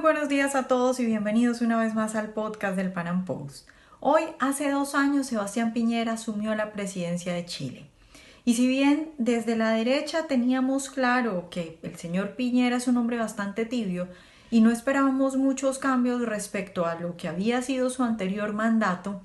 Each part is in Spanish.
buenos días a todos y bienvenidos una vez más al podcast del Pan Am Post. Hoy, hace 2 años, Sebastián Piñera asumió la presidencia de Chile. Y si bien desde la derecha teníamos claro que el señor Piñera es un hombre bastante tibio y no esperábamos muchos cambios respecto a lo que había sido su anterior mandato,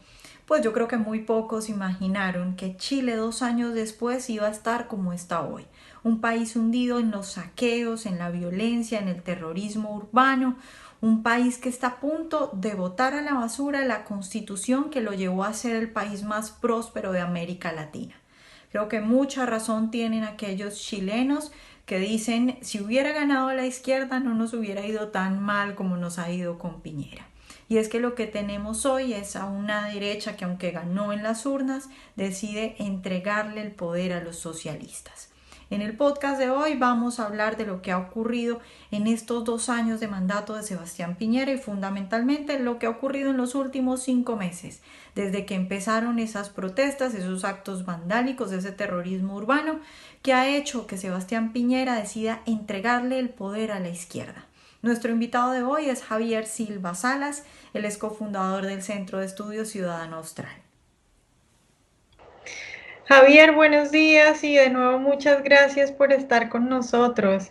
pues yo creo que muy pocos imaginaron que Chile 2 años después iba a estar como está hoy. Un país hundido en los saqueos, en la violencia, en el terrorismo urbano, un país que está a punto de botar a la basura la constitución que lo llevó a ser el país más próspero de América Latina. Creo que mucha razón tienen aquellos chilenos que dicen si hubiera ganado la izquierda no nos hubiera ido tan mal como nos ha ido con Piñera. Y es que lo que tenemos hoy es a una derecha que aunque ganó en las urnas, decide entregarle el poder a los socialistas. En el podcast de hoy vamos a hablar de lo que ha ocurrido en estos 2 años de mandato de Sebastián Piñera y fundamentalmente lo que ha ocurrido en los últimos 5 meses, desde que empezaron esas protestas, esos actos vandálicos, ese terrorismo urbano que ha hecho que Sebastián Piñera decida entregarle el poder a la izquierda. Nuestro invitado de hoy es Javier Silva Salas, él es cofundador del Centro de Estudios Ciudadano Austral. Javier, buenos días y de nuevo muchas gracias por estar con nosotros.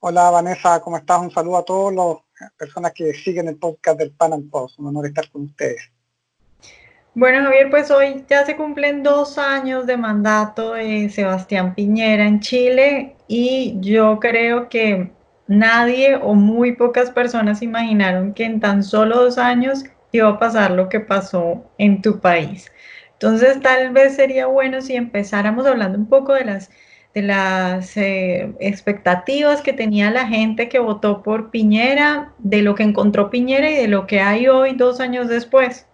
Hola Vanessa, ¿cómo estás? Un saludo a todas las personas que siguen el podcast del Pan Am Post. Un honor estar con ustedes. Bueno, Javier, pues hoy ya se cumplen 2 años de mandato de Sebastián Piñera en Chile y yo creo que nadie o muy pocas personas imaginaron que en tan solo 2 años iba a pasar lo que pasó en tu país. Entonces, tal vez sería bueno si empezáramos hablando un poco de las expectativas que tenía la gente que votó por Piñera, de lo que encontró Piñera y de lo que hay hoy 2 años después.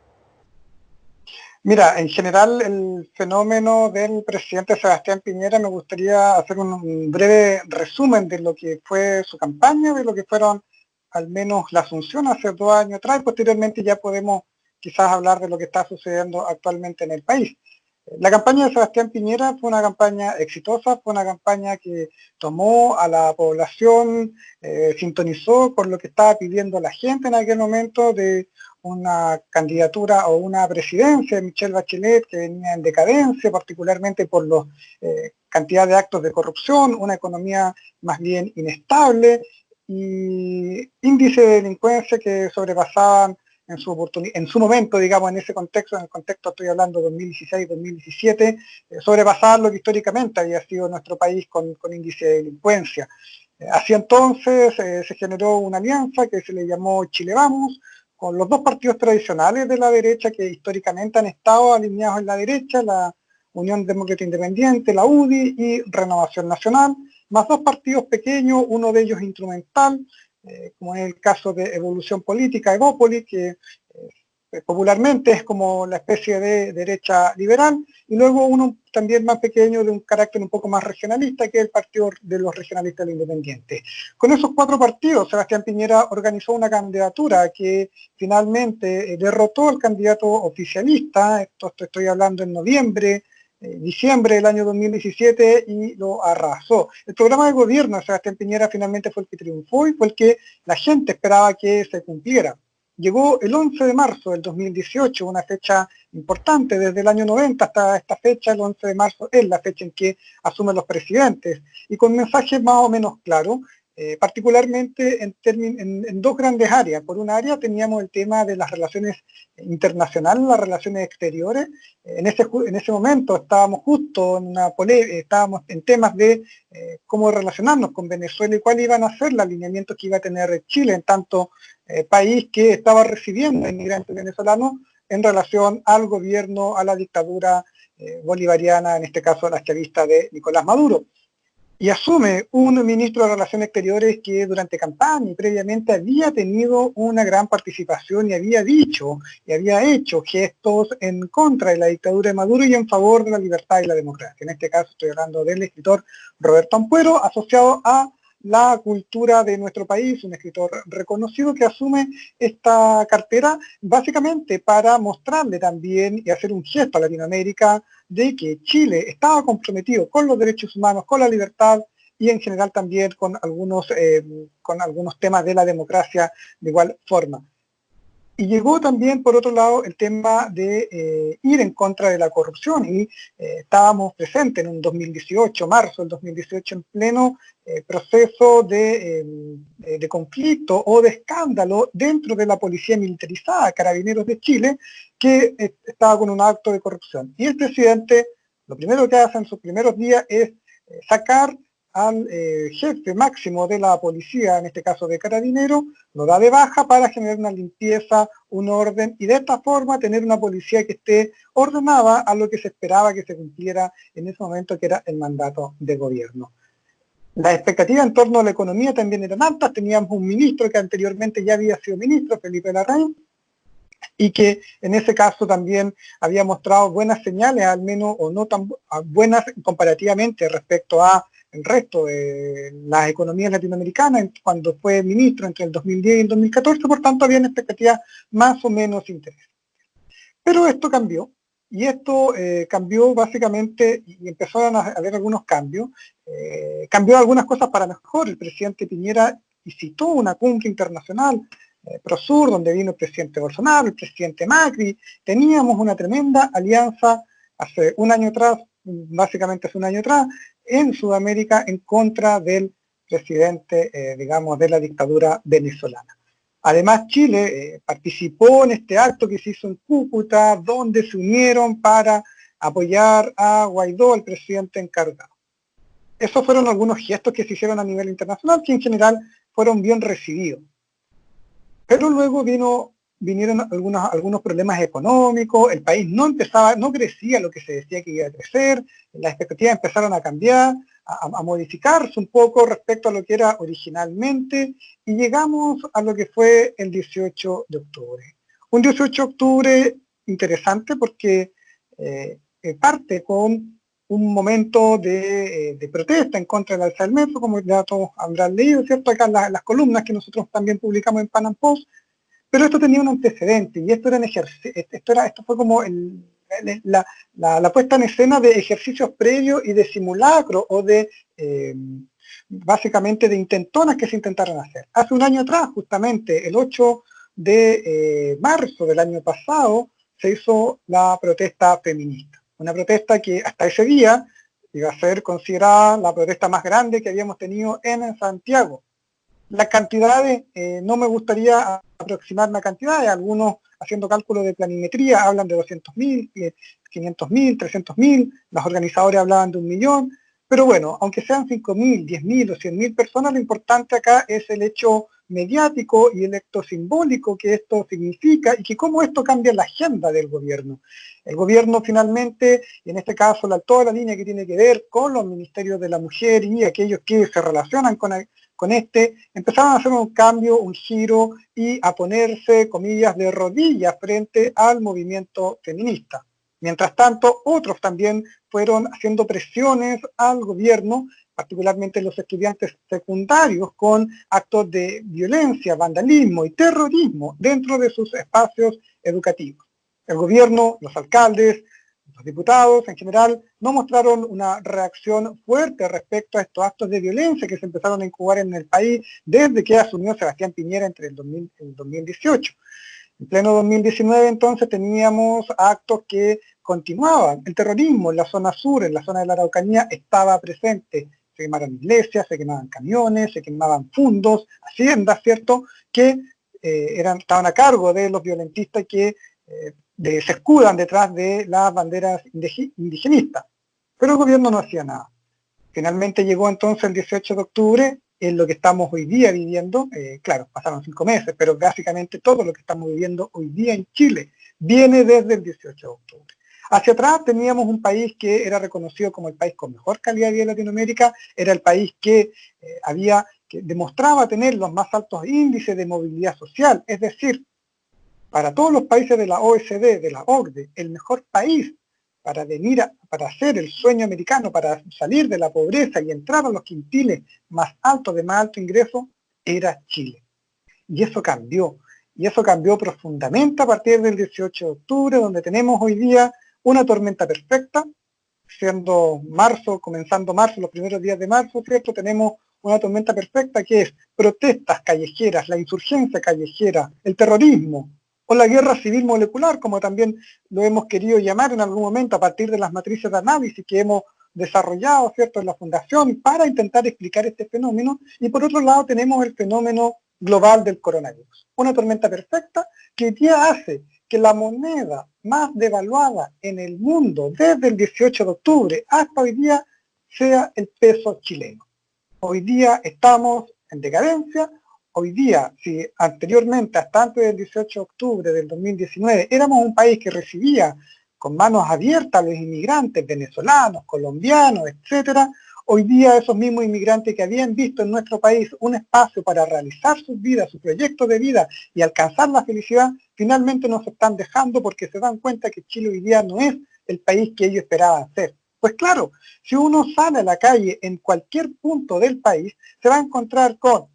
Mira, en general el fenómeno del presidente Sebastián Piñera, me gustaría hacer un breve resumen de lo que fue su campaña, de lo que fueron al menos la asunción hace 2 años atrás, y posteriormente ya podemos quizás hablar de lo que está sucediendo actualmente en el país. La campaña de Sebastián Piñera fue una campaña exitosa, fue una campaña que tomó a la población, sintonizó con lo que estaba pidiendo la gente en aquel momento de una candidatura o una presidencia de Michelle Bachelet que venía en decadencia, particularmente por la cantidad de actos de corrupción, una economía más bien inestable y índices de delincuencia que sobrepasaban en su momento, digamos, en ese contexto, en el contexto estoy hablando 2016-2017, sobrepasaban lo que históricamente había sido nuestro país con índice de delincuencia. Así entonces se generó una alianza que se le llamó Chile Vamos, con los dos partidos tradicionales de la derecha que históricamente han estado alineados en la derecha, la Unión Demócrata Independiente, la UDI y Renovación Nacional, más dos partidos pequeños, uno de ellos instrumental, como en el caso de Evolución Política, Evópolis, que popularmente es como la especie de derecha liberal, y luego uno también más pequeño de un carácter un poco más regionalista, que es el Partido de los Regionalistas e Independientes. Con esos cuatro partidos, Sebastián Piñera organizó una candidatura que finalmente derrotó al candidato oficialista, esto estoy hablando en noviembre, diciembre del año 2017, y lo arrasó. El programa de gobierno de Sebastián Piñera finalmente fue el que triunfó y fue el que la gente esperaba que se cumpliera. Llegó el 11 de marzo del 2018, una fecha importante, desde el año 90 hasta esta fecha, el 11 de marzo es la fecha en que asumen los presidentes, y con mensajes más o menos claros, particularmente en dos grandes áreas. Por una área teníamos el tema de las relaciones internacionales, las relaciones exteriores. En ese momento estábamos justo estábamos en temas de cómo relacionarnos con Venezuela y cuál iban a ser los alineamientos que iba a tener Chile en tanto país que estaba recibiendo inmigrantes venezolanos en relación al gobierno, a la dictadura bolivariana, en este caso la chavista de Nicolás Maduro. Y asume un ministro de Relaciones Exteriores que durante campaña y previamente había tenido una gran participación y había dicho y había hecho gestos en contra de la dictadura de Maduro y en favor de la libertad y la democracia. En este caso estoy hablando del escritor Roberto Ampuero, asociado a la cultura de nuestro país, un escritor reconocido que asume esta cartera básicamente para mostrarle también y hacer un gesto a Latinoamérica de que Chile estaba comprometido con los derechos humanos, con la libertad y en general también con algunos temas de la democracia de igual forma. Y llegó también, por otro lado, el tema de ir en contra de la corrupción, y estábamos presentes en un 2018, marzo del 2018, en pleno proceso de conflicto o de escándalo dentro de la policía militarizada, Carabineros de Chile, que estaba con un acto de corrupción. Y el presidente, lo primero que hace en sus primeros días es sacar al jefe máximo de la policía, en este caso de Carabineros, lo da de baja para generar una limpieza, un orden, y de esta forma tener una policía que esté ordenada a lo que se esperaba que se cumpliera en ese momento, que era el mandato de gobierno. Las expectativas en torno a la economía también eran altas. Teníamos un ministro que anteriormente ya había sido ministro, Felipe Larraín, y que en ese caso también había mostrado buenas señales, al menos, o no tan buenas comparativamente respecto a el resto de las economías latinoamericanas cuando fue ministro entre el 2010 y el 2014, por tanto habían expectativas más o menos interesantes. Pero esto cambió, y esto cambió básicamente, y empezaron a haber algunos cambios, cambió algunas cosas para mejor. El presidente Piñera visitó una cumbre internacional, Prosur, donde vino el presidente Bolsonaro, el presidente Macri. Teníamos una tremenda alianza hace un año atrás, básicamente hace un año atrás, en Sudamérica en contra del presidente, digamos, de la dictadura venezolana. Además, Chile participó en este acto que se hizo en Cúcuta, donde se unieron para apoyar a Guaidó, el presidente encargado. Esos fueron algunos gestos que se hicieron a nivel internacional, que en general fueron bien recibidos. Pero luego vinieron algunos problemas económicos, el país no crecía lo que se decía que iba a crecer, las expectativas empezaron a cambiar, a modificarse un poco respecto a lo que era originalmente, y llegamos a lo que fue el 18 de octubre. Un 18 de octubre interesante porque parte con un momento de protesta en contra del alza del metro, como ya todos habrán leído, ¿cierto? Acá las columnas que nosotros también publicamos en Panam Post. Pero esto tenía un antecedente, y esto fue como la puesta en escena de ejercicios previos y de simulacro, o de básicamente de intentonas que se intentaron hacer. Hace un año atrás, justamente el 8 de marzo del año pasado, se hizo la protesta feminista. Una protesta que hasta ese día iba a ser considerada la protesta más grande que habíamos tenido en Santiago. Las cantidades, no me gustaría aproximarme a cantidades, algunos haciendo cálculos de planimetría hablan de 200.000, 500.000, 300.000, los organizadores hablaban de 1.000.000, pero bueno, aunque sean 5.000, 10.000 o 100.000 personas, lo importante acá es el hecho mediático y el acto simbólico que esto significa, y que cómo esto cambia la agenda del gobierno. El gobierno finalmente, y en este caso toda la línea que tiene que ver con los ministerios de la mujer y aquellos que se relacionan con empezaron a hacer un cambio, un giro, y a ponerse, comillas, de rodillas frente al movimiento feminista. Mientras tanto, otros también fueron haciendo presiones al gobierno, particularmente los estudiantes secundarios, con actos de violencia, vandalismo y terrorismo dentro de sus espacios educativos. El gobierno, los alcaldes, los diputados en general no mostraron una reacción fuerte respecto a estos actos de violencia que se empezaron a incubar en el país desde que asumió Sebastián Piñera entre el 2018. En pleno 2019 entonces teníamos actos que continuaban. El terrorismo en la zona sur, en la zona de la Araucanía, estaba presente. Se quemaron iglesias, se quemaban camiones, se quemaban fundos, haciendas, ¿cierto?, que estaban a cargo de los violentistas que se escudan detrás de las banderas indigenistas. Pero el gobierno no hacía nada. Finalmente llegó entonces el 18 de octubre, en lo que estamos hoy día viviendo. Claro, pasaron 5 meses, pero básicamente todo lo que estamos viviendo hoy día en Chile viene desde el 18 de octubre. Hacia atrás teníamos un país que era reconocido como el país con mejor calidad de vida de Latinoamérica, era el país que demostraba tener los más altos índices de movilidad social, es decir, para todos los países de la OECD, de la OCDE, el mejor país para hacer el sueño americano, para salir de la pobreza y entrar a los quintiles más altos de más alto ingreso, era Chile. Y eso cambió profundamente a partir del 18 de octubre, donde tenemos hoy día una tormenta perfecta, siendo marzo, comenzando marzo, los primeros días de marzo, ¿cierto? Tenemos una tormenta perfecta que es protestas callejeras, la insurgencia callejera, el terrorismo o la guerra civil molecular, como también lo hemos querido llamar en algún momento a partir de las matrices de análisis que hemos desarrollado, ¿cierto?, en la Fundación para intentar explicar este fenómeno. Y por otro lado tenemos el fenómeno global del coronavirus, una tormenta perfecta que hoy día hace que la moneda más devaluada en el mundo desde el 18 de octubre hasta hoy día sea el peso chileno. Hoy día estamos en decadencia. Hoy día, si anteriormente, hasta antes del 18 de octubre del 2019, éramos un país que recibía con manos abiertas a los inmigrantes venezolanos, colombianos, etcétera, hoy día esos mismos inmigrantes que habían visto en nuestro país un espacio para realizar sus vidas, sus proyectos de vida y alcanzar la felicidad, finalmente nos están dejando porque se dan cuenta que Chile hoy día no es el país que ellos esperaban ser. Pues claro, si uno sale a la calle en cualquier punto del país, se va a encontrar con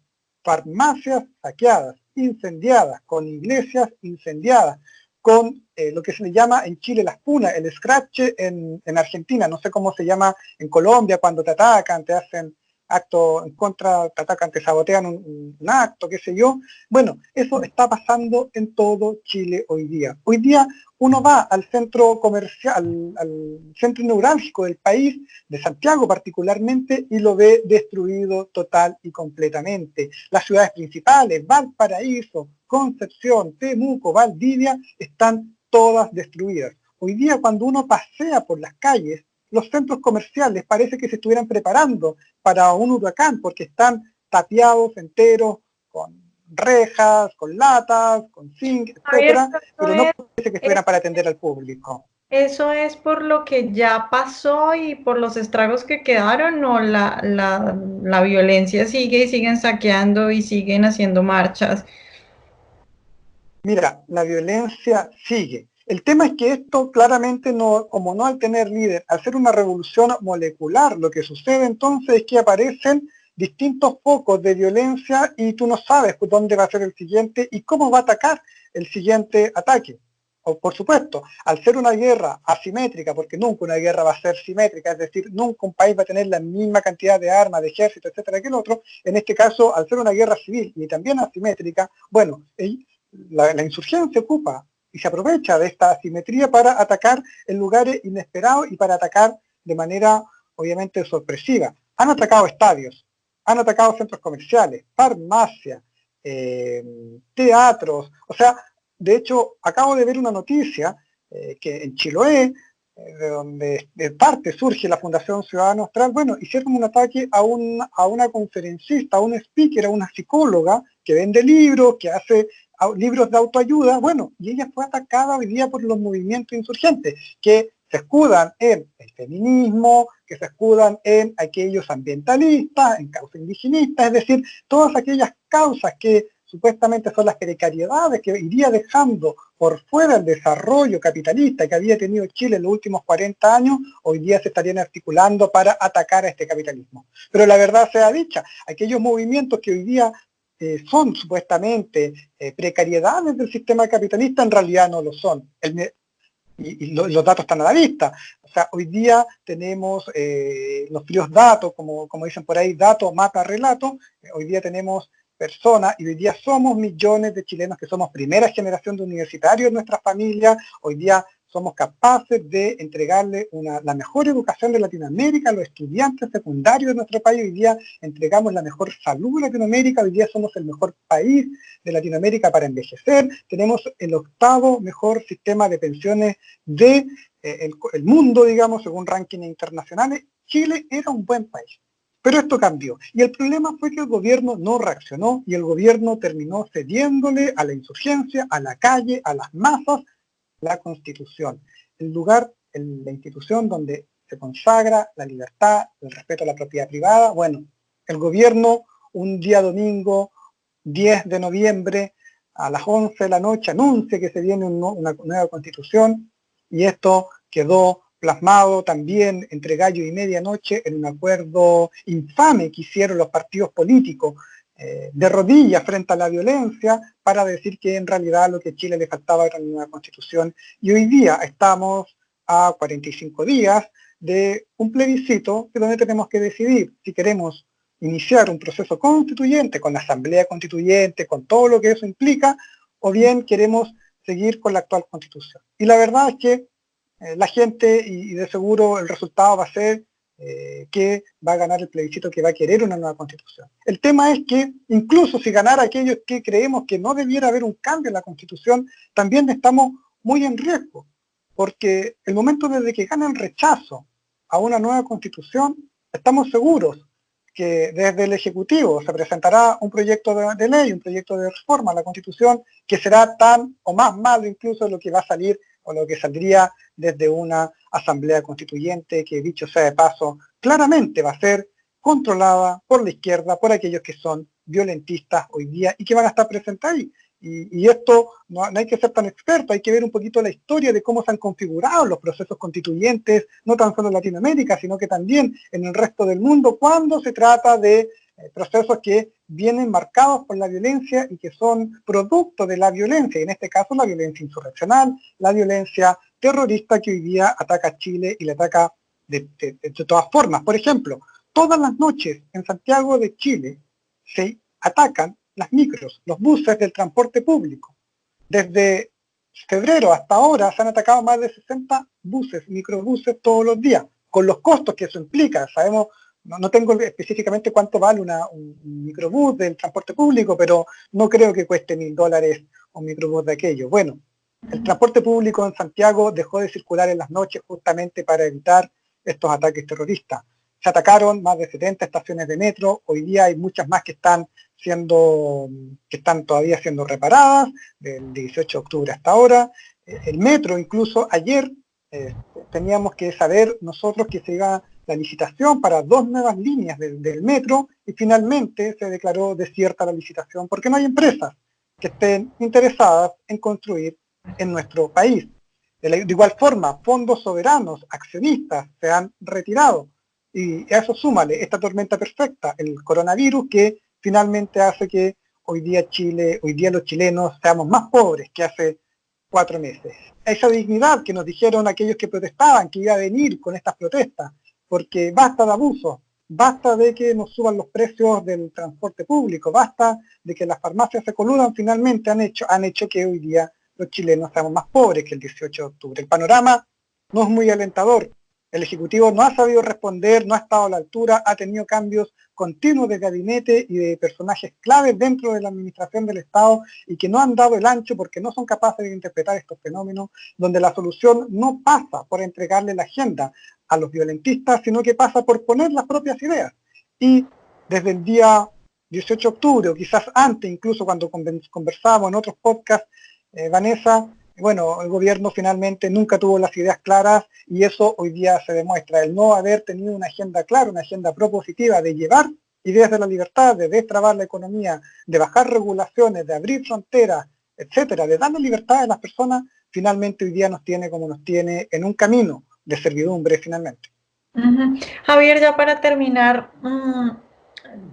farmacias saqueadas, incendiadas, con iglesias incendiadas, con lo que se le llama en Chile las punas, el scratch en Argentina, no sé cómo se llama en Colombia cuando te atacan, te hacen acto en contra, te atacan, te sabotean un acto, qué sé yo. Bueno, eso está pasando en todo Chile hoy día. Hoy día uno va al centro comercial, al centro neurálgico del país, de Santiago particularmente, y lo ve destruido total y completamente. Las ciudades principales, Valparaíso, Concepción, Temuco, Valdivia, están todas destruidas. Hoy día cuando uno pasea por las calles, los centros comerciales parece que se estuvieran preparando para un huracán porque están tapiados enteros con rejas, con latas, con zinc, Javier, etcétera, pero no parece que estuvieran para atender al público. ¿eso es por lo que ya pasó y por los estragos que quedaron o la violencia sigue y siguen saqueando y siguen haciendo marchas? Mira, la violencia sigue. El tema es que esto claramente no, como no al tener líder, al ser una revolución molecular, lo que sucede entonces es que aparecen distintos focos de violencia y tú no sabes dónde va a ser el siguiente y cómo va a atacar el siguiente ataque. O, por supuesto, al ser una guerra asimétrica, porque nunca una guerra va a ser simétrica, es decir, nunca un país va a tener la misma cantidad de armas, de ejército, etcétera, que el otro, en este caso, al ser una guerra civil y también asimétrica, bueno, la insurgencia ocupa y se aprovecha de esta asimetría para atacar en lugares inesperados y para atacar de manera obviamente sorpresiva. Han atacado estadios, han atacado centros comerciales, farmacias, teatros, o sea, de hecho acabo de ver una noticia que en Chiloé, de donde de parte surge la Fundación Ciudadano Austral, bueno, hicieron un ataque a una conferencista, a un speaker, a una psicóloga que vende libros, que hace libros de autoayuda, bueno, y ella fue atacada hoy día por los movimientos insurgentes, que se escudan en el feminismo, que se escudan en aquellos ambientalistas, en causas indigenistas, es decir, todas aquellas causas que supuestamente son las precariedades que iría dejando por fuera el desarrollo capitalista que había tenido Chile en los últimos 40 años, hoy día se estarían articulando para atacar a este capitalismo. Pero la verdad sea dicha, aquellos movimientos que hoy día son supuestamente precariedades del sistema capitalista, en realidad no lo son. Los datos están a la vista. O sea, hoy día tenemos los fríos datos, como dicen por ahí, datos mata relato. Hoy día tenemos personas y hoy día somos millones de chilenos que somos primera generación de universitarios en nuestras familias. Hoy día somos capaces de entregarle la mejor educación de Latinoamérica a los estudiantes secundarios de nuestro país. Hoy día entregamos la mejor salud de Latinoamérica. Hoy día somos el mejor país de Latinoamérica para envejecer. Tenemos el octavo mejor sistema de pensiones de el mundo, digamos, según rankings internacionales. Chile era un buen país. Pero esto cambió. Y el problema fue que el gobierno no reaccionó y el gobierno terminó cediéndole a la insurgencia, a la calle, a las masas, la Constitución. El lugar, la institución donde se consagra la libertad, el respeto a la propiedad privada. Bueno, el gobierno un día domingo 10 de noviembre a las 11 de la noche anuncia que se viene una nueva constitución y esto quedó plasmado también entre gallo y medianoche en un acuerdo infame que hicieron los partidos políticos de rodillas frente a la violencia para decir que en realidad lo que a Chile le faltaba era una nueva constitución y hoy día estamos a 45 días de un plebiscito que donde tenemos que decidir si queremos iniciar un proceso constituyente con la asamblea constituyente, con todo lo que eso implica, o bien queremos seguir con la actual constitución. Y la verdad es que la gente, y de seguro el resultado va a ser que va a ganar el plebiscito que va a querer una nueva constitución. El tema es que incluso si ganara aquellos que creemos que no debiera haber un cambio en la constitución, también estamos muy en riesgo, porque el momento desde que gana el rechazo a una nueva constitución, estamos seguros que desde el Ejecutivo se presentará un proyecto de ley, un proyecto de reforma a la Constitución que será tan o más malo incluso de lo que va a salir o lo que saldría desde una asamblea constituyente que, dicho sea de paso, claramente va a ser controlada por la izquierda, por aquellos que son violentistas hoy día y que van a estar presentes ahí. Y esto no hay que ser tan experto, hay que ver un poquito la historia de cómo se han configurado los procesos constituyentes, no tan solo en Latinoamérica, sino que también en el resto del mundo, cuando se trata de procesos que vienen marcados por la violencia y que son producto de la violencia, y en este caso la violencia insurreccional, la violencia terrorista que hoy día ataca a Chile y le ataca de todas formas. Por ejemplo, todas las noches en Santiago de Chile se atacan las micros, los buses del transporte público. Desde febrero hasta ahora se han atacado más de 60 buses, microbuses todos los días, con los costos que eso implica. Sabemos, no tengo específicamente cuánto vale un microbús del transporte público, pero no creo que cueste $1000 un microbús de aquello. Bueno, el transporte público en Santiago dejó de circular en las noches justamente para evitar estos ataques terroristas. Se atacaron más de 70 estaciones de metro, hoy día hay muchas más que están todavía siendo reparadas, del 18 de octubre hasta ahora. El metro, incluso ayer teníamos que saber nosotros que se iba la licitación para 2 nuevas líneas del metro y finalmente se declaró desierta la licitación porque no hay empresas que estén interesadas en construir en nuestro país. De igual forma, fondos soberanos, accionistas se han retirado. Y a eso súmale esta tormenta perfecta, el coronavirus, que finalmente hace que hoy día los chilenos seamos más pobres que hace 4 meses. Esa dignidad que nos dijeron aquellos que protestaban, que iba a venir con estas protestas, porque basta de abuso, basta de que nos suban los precios del transporte público, basta de que las farmacias se coludan, finalmente han hecho que hoy día los chilenos seamos más pobres que el 18 de octubre. El panorama no es muy alentador. El Ejecutivo no ha sabido responder, no ha estado a la altura, ha tenido cambios continuos de gabinete y de personajes claves dentro de la administración del Estado y que no han dado el ancho porque no son capaces de interpretar estos fenómenos, donde la solución no pasa por entregarle la agenda a los violentistas, sino que pasa por poner las propias ideas. Y desde el día 18 de octubre, o quizás antes, incluso cuando conversábamos en otros podcasts, Vanessa, bueno, el gobierno finalmente nunca tuvo las ideas claras y eso hoy día se demuestra, el no haber tenido una agenda clara, una agenda propositiva de llevar ideas de la libertad, de destrabar la economía, de bajar regulaciones, de abrir fronteras, etcétera, de darle libertad a las personas, finalmente hoy día nos tiene como nos tiene en un camino de servidumbre finalmente. Javier, ya para terminar,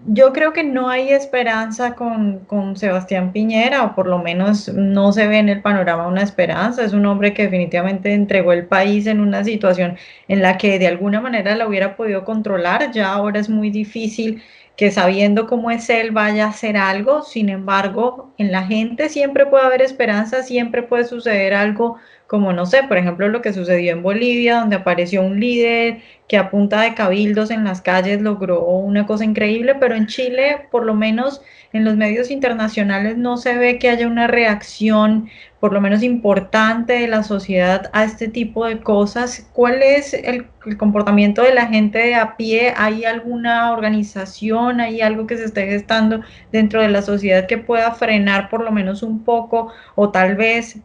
yo creo que no hay esperanza con Sebastián Piñera, o por lo menos no se ve en el panorama una esperanza. Es un hombre que definitivamente entregó el país en una situación en la que de alguna manera la hubiera podido controlar. Ya ahora es muy difícil que sabiendo cómo es él vaya a hacer algo. Sin embargo, en la gente siempre puede haber esperanza, siempre puede suceder algo como, no sé, por ejemplo, lo que sucedió en Bolivia, donde apareció un líder que a punta de cabildos en las calles logró una cosa increíble, pero en Chile, por lo menos en los medios internacionales, no se ve que haya una reacción, por lo menos importante, de la sociedad a este tipo de cosas. ¿Cuál es el comportamiento de la gente de a pie? ¿Hay alguna organización, hay algo que se esté gestando dentro de la sociedad que pueda frenar por lo menos un poco o tal vez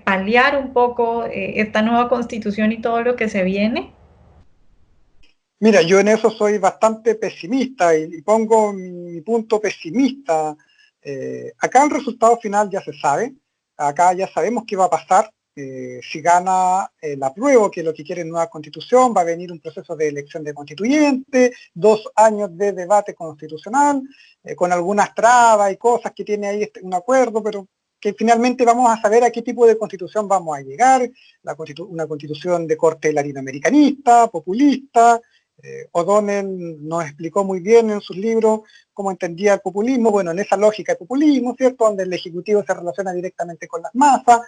paliar un poco esta nueva constitución y todo lo que se viene? Mira, yo en eso soy bastante pesimista y pongo mi punto pesimista. Acá el resultado final ya se sabe, acá ya sabemos qué va a pasar. Si gana el apruebo, que es lo que quiere nueva constitución, va a venir un proceso de elección de constituyente, 2 años de debate constitucional, con algunas trabas y cosas que tiene ahí un acuerdo, pero que finalmente vamos a saber a qué tipo de constitución vamos a llegar, una constitución de corte latinoamericanista, populista. O'Donnell nos explicó muy bien en sus libros cómo entendía el populismo, bueno, en esa lógica de populismo, ¿cierto?, donde el Ejecutivo se relaciona directamente con las masas.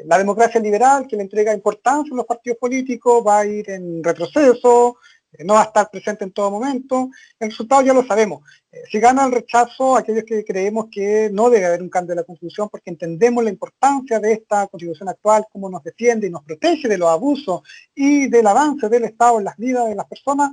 La democracia liberal, que le entrega importancia a los partidos políticos, va a ir en retroceso, no va a estar presente en todo momento. El resultado ya lo sabemos. Si gana el rechazo, aquellos que creemos que no debe haber un cambio de la Constitución, porque entendemos la importancia de esta Constitución actual, cómo nos defiende y nos protege de los abusos y del avance del Estado en las vidas de las personas,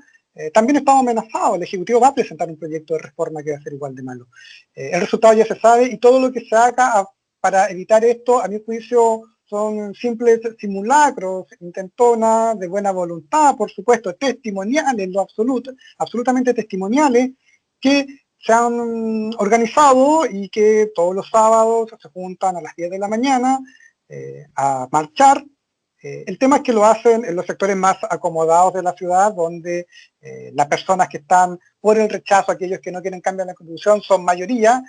también estamos amenazados. El Ejecutivo va a presentar un proyecto de reforma que va a ser igual de malo. El resultado ya se sabe y todo lo que se haga para evitar esto, a mi juicio, son simples simulacros, intentonas de buena voluntad, por supuesto, testimoniales, lo absoluto, absolutamente testimoniales, que se han organizado y que todos los sábados se juntan a las 10 de la mañana a marchar. El tema es que lo hacen en los sectores más acomodados de la ciudad, donde las personas que están por el rechazo, aquellos que no quieren cambiar la Constitución, son mayoría.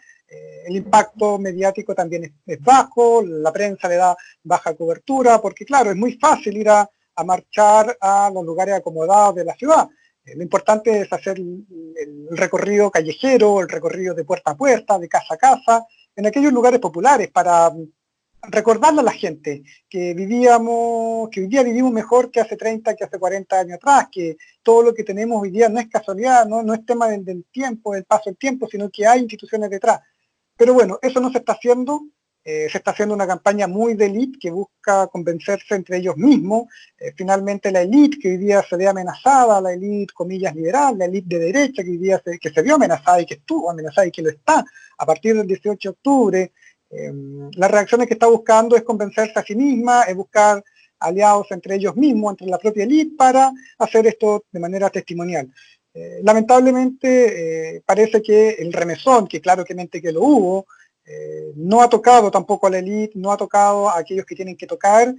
El impacto mediático también es bajo, la prensa le da baja cobertura, porque claro, es muy fácil ir a marchar a los lugares acomodados de la ciudad. Lo importante es hacer el recorrido callejero, el recorrido de puerta a puerta, de casa a casa, en aquellos lugares populares, para recordarle a la gente que hoy día vivimos mejor que hace 30, que hace 40 años atrás, que todo lo que tenemos hoy día no es casualidad, no es tema del tiempo, del paso del tiempo, sino que hay instituciones detrás. Pero bueno, eso no se está haciendo. Se está haciendo una campaña muy de élite que busca convencerse entre ellos mismos. Finalmente la élite que hoy día se ve amenazada, la élite comillas liberal, la élite de derecha que hoy día que se vio amenazada y que estuvo amenazada y que lo está a partir del 18 de octubre, las reacciones que está buscando es convencerse a sí misma, es buscar aliados entre ellos mismos, entre la propia élite, para hacer esto de manera testimonial. Lamentablemente parece que el remesón, que claramente que lo hubo, no ha tocado tampoco a la élite, no ha tocado a aquellos que tienen que tocar,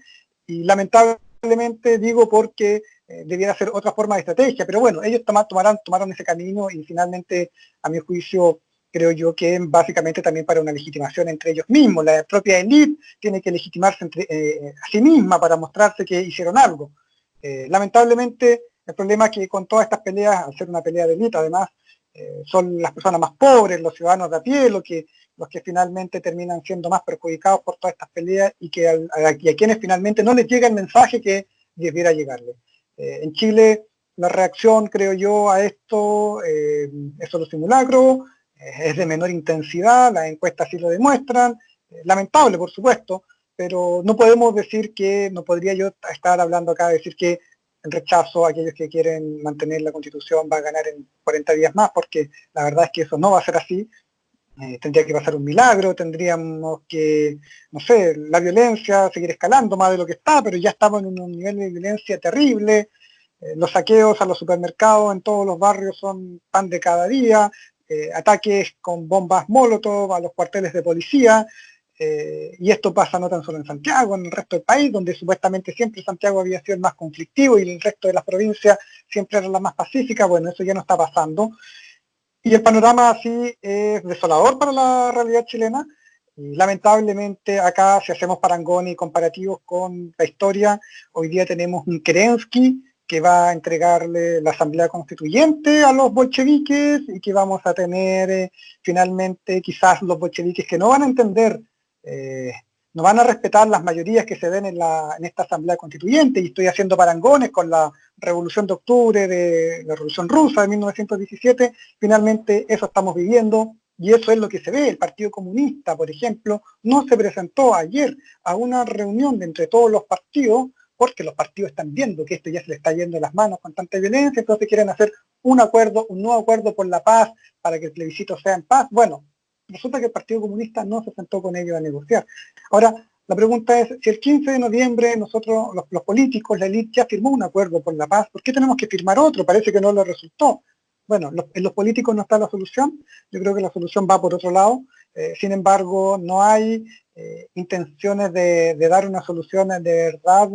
y lamentablemente digo porque debiera ser otra forma de estrategia, pero bueno, ellos tomaron ese camino y finalmente, a mi juicio, creo yo que básicamente también para una legitimación entre ellos mismos. La propia élite tiene que legitimarse a sí misma para mostrarse que hicieron algo. Lamentablemente, el problema es que con todas estas peleas, al ser una pelea de élite, además, son las personas más pobres, los ciudadanos de a pie, los que finalmente terminan siendo más perjudicados por todas estas peleas y a quienes finalmente no les llega el mensaje que debiera llegarles. En Chile, la reacción, creo yo, a esto es solo simulacro, es de menor intensidad, las encuestas sí lo demuestran, lamentable por supuesto, pero no podemos decir que, no podría yo estar hablando acá de decir que el rechazo a aquellos que quieren mantener la Constitución va a ganar en 40 días más, porque la verdad es que eso no va a ser así. Tendría que pasar un milagro, tendríamos que, no sé, la violencia seguir escalando más de lo que está, pero ya estamos en un nivel de violencia terrible. Los saqueos a los supermercados en todos los barrios son pan de cada día, ataques con bombas Molotov a los cuarteles de policía, y esto pasa no tan solo en Santiago, en el resto del país, donde supuestamente siempre Santiago había sido el más conflictivo y el resto de las provincias siempre eran las más pacíficas. Bueno, eso ya no está pasando. Y el panorama así es desolador para la realidad chilena. Y lamentablemente acá, si hacemos parangones y comparativos con la historia, hoy día tenemos un Kerensky que va a entregarle la Asamblea Constituyente a los bolcheviques y que vamos a tener finalmente quizás los bolcheviques que no van a entender, no van a respetar las mayorías que se den en esta Asamblea Constituyente, y estoy haciendo parangones con la Revolución de Octubre, de la Revolución Rusa de 1917, finalmente eso estamos viviendo. Y eso es lo que se ve. El Partido Comunista, por ejemplo, no se presentó ayer a una reunión de entre todos los partidos, porque los partidos están viendo que esto ya se les está yendo de las manos con tanta violencia, entonces quieren hacer un nuevo acuerdo por la paz, para que el plebiscito sea en paz. Bueno, resulta que el Partido Comunista no se sentó con ellos a negociar. Ahora, la pregunta es, si el 15 de noviembre nosotros, los políticos, la élite, ya firmó un acuerdo por la paz, ¿por qué tenemos que firmar otro? Parece que no le resultó. Bueno, en los políticos no está la solución, yo creo que la solución va por otro lado. Sin embargo, no hay intenciones de dar una solución de verdad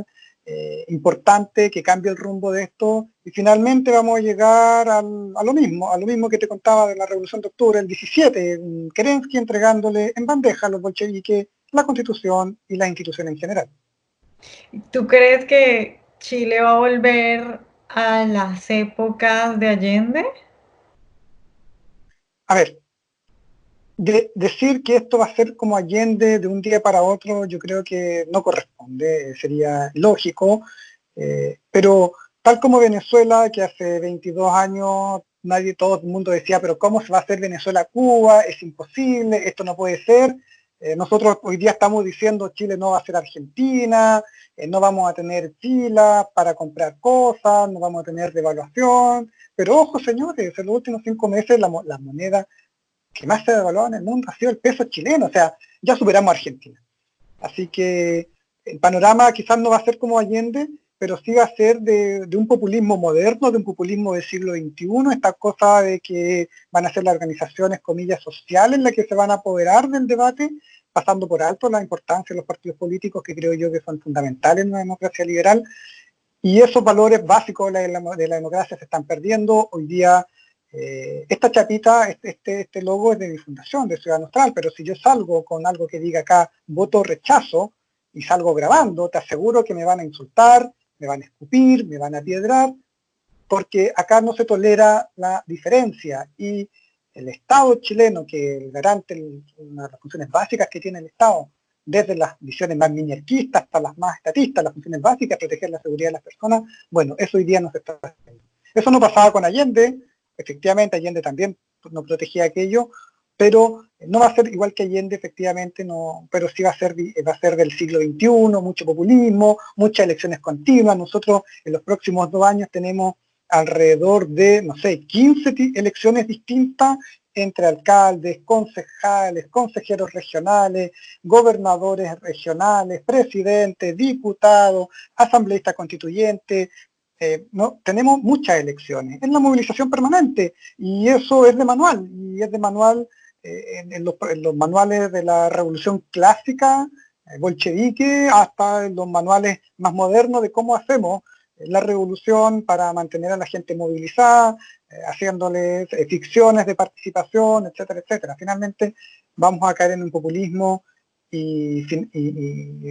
importante que cambie el rumbo de esto, y finalmente vamos a llegar a lo mismo que te contaba de la Revolución de Octubre, el 17, Kerensky entregándole en bandeja a los bolcheviques la Constitución y las instituciones en general. ¿Tú crees que Chile va a volver a las épocas de Allende? A ver, decir que esto va a ser como Allende de un día para otro, yo creo que no corresponde, sería lógico, pero tal como Venezuela, que hace 22 años todo el mundo decía, pero ¿cómo se va a hacer Venezuela-Cuba? Es imposible, esto no puede ser. Nosotros hoy día estamos diciendo Chile no va a ser Argentina, no vamos a tener filas para comprar cosas, no vamos a tener devaluación, pero ojo señores, en los últimos 5 meses la moneda que más se ha devaluado en el mundo ha sido el peso chileno, o sea, ya superamos a Argentina. Así que el panorama quizás no va a ser como Allende, pero sí va a ser de un populismo moderno, de un populismo del siglo XXI, esta cosa de que van a ser las organizaciones, comillas, sociales las que se van a apoderar del debate, pasando por alto la importancia de los partidos políticos, que creo yo que son fundamentales en una democracia liberal, y esos valores básicos de la democracia se están perdiendo. Hoy día esta chapita, este logo es de mi fundación, de Ciudad Austral, pero si yo salgo con algo que diga acá voto rechazo y salgo grabando, te aseguro que me van a insultar, me van a escupir, me van a piedrar, porque acá no se tolera la diferencia y el Estado chileno, que garante una de las funciones básicas que tiene el Estado, desde las visiones más minarquistas hasta las más estatistas, las funciones básicas, proteger la seguridad de las personas, bueno, eso hoy día no se está haciendo. Eso no pasaba con Allende, efectivamente Allende también no protegía aquello, pero no va a ser igual que Allende, efectivamente, no, pero sí va a ser del siglo XXI, mucho populismo, muchas elecciones continuas. Nosotros en los próximos 2 años tenemos alrededor de, no sé, 15 elecciones distintas entre alcaldes, concejales, consejeros regionales, gobernadores regionales, presidentes, diputados, asambleístas constituyentes. No, tenemos muchas elecciones. Es la movilización permanente y eso es de manual. Y es de manual en los manuales de la revolución clásica, bolchevique, hasta en los manuales más modernos de cómo hacemos la revolución para mantener a la gente movilizada, haciéndoles ficciones de participación, etcétera, etcétera. Finalmente vamos a caer en un populismo y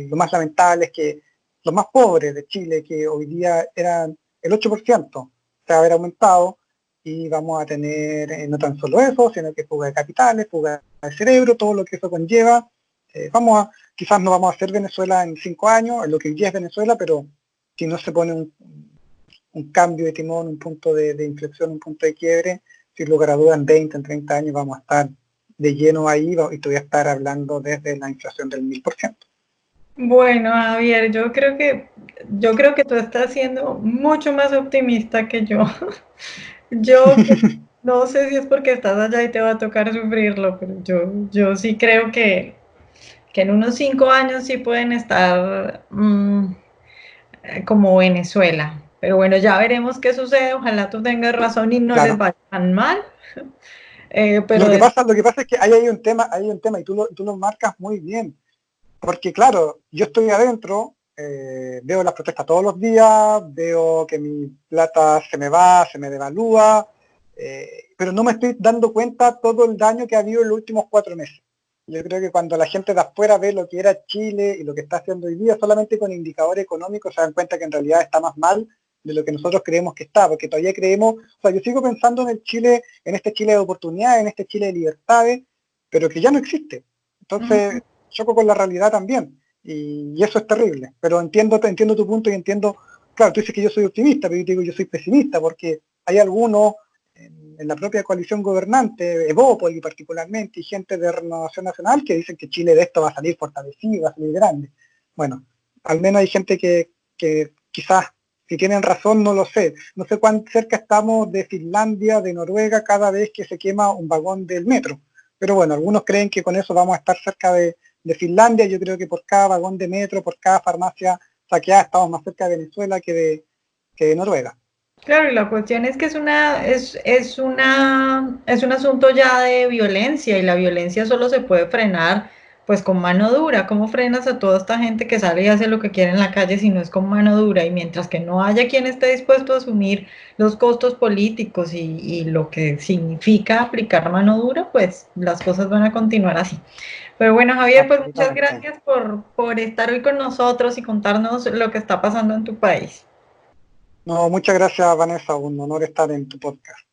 lo más lamentable es que los más pobres de Chile, que hoy día eran el 8%, se va a haber aumentado y vamos a tener no tan solo eso, sino que fuga de capitales, fuga de cerebro, todo lo que eso conlleva. Quizás no vamos a hacer Venezuela en 5 años, en lo que hoy día es Venezuela, pero si no se pone un cambio de timón, un punto de inflexión, un punto de quiebre, sin lugar a dudas en 20, en 30 años vamos a estar de lleno ahí y te voy a estar hablando desde la inflación del 1000%. Bueno, Javier, yo creo que tú estás siendo mucho más optimista que yo. Yo no sé si es porque estás allá y te va a tocar sufrirlo, pero yo sí creo que en unos 5 años sí pueden estar como Venezuela. Pero bueno, ya veremos qué sucede. Ojalá tú tengas razón y no les Claro. vaya tan mal. Pero Lo que pasa es que ahí hay un tema y tú lo marcas muy bien. Porque claro, yo estoy adentro, veo las protestas todos los días, veo que mi plata se me va, se me devalúa, pero no me estoy dando cuenta todo el daño que ha habido en los últimos 4 meses. Yo creo que cuando la gente de afuera ve lo que era Chile y lo que está haciendo hoy día, solamente con indicadores económicos se dan cuenta que en realidad está más mal de lo que nosotros creemos que está, porque todavía creemos, o sea, yo sigo pensando en el Chile, en este Chile de oportunidades, en este Chile de libertades, pero que ya no existe. Entonces, choco con la realidad también, y eso es terrible, pero entiendo tu punto y entiendo, claro, tú dices que yo soy optimista, pero yo te digo yo soy pesimista, porque hay algunos en la propia coalición gobernante, Evópoli particularmente, y gente de Renovación Nacional que dicen que Chile de esto va a salir fortalecido, va a salir grande. Bueno, al menos hay gente que quizás, si tienen razón, no lo sé. No sé cuán cerca estamos de Finlandia, de Noruega, cada vez que se quema un vagón del metro. Pero bueno, algunos creen que con eso vamos a estar cerca de Finlandia. Yo creo que por cada vagón de metro, por cada farmacia saqueada, estamos más cerca de Venezuela que de Noruega. claro, y la cuestión es que es un asunto ya de violencia y la violencia solo se puede frenar pues con mano dura. ¿Cómo frenas a toda esta gente que sale y hace lo que quiere en la calle si no es con mano dura? Y mientras que no haya quien esté dispuesto a asumir los costos políticos y lo que significa aplicar mano dura, pues las cosas van a continuar así. Pero bueno, Javier, pues muchas Absolutamente. gracias por estar hoy con nosotros y contarnos lo que está pasando en tu país. No, muchas gracias, Vanessa, un honor estar en tu podcast.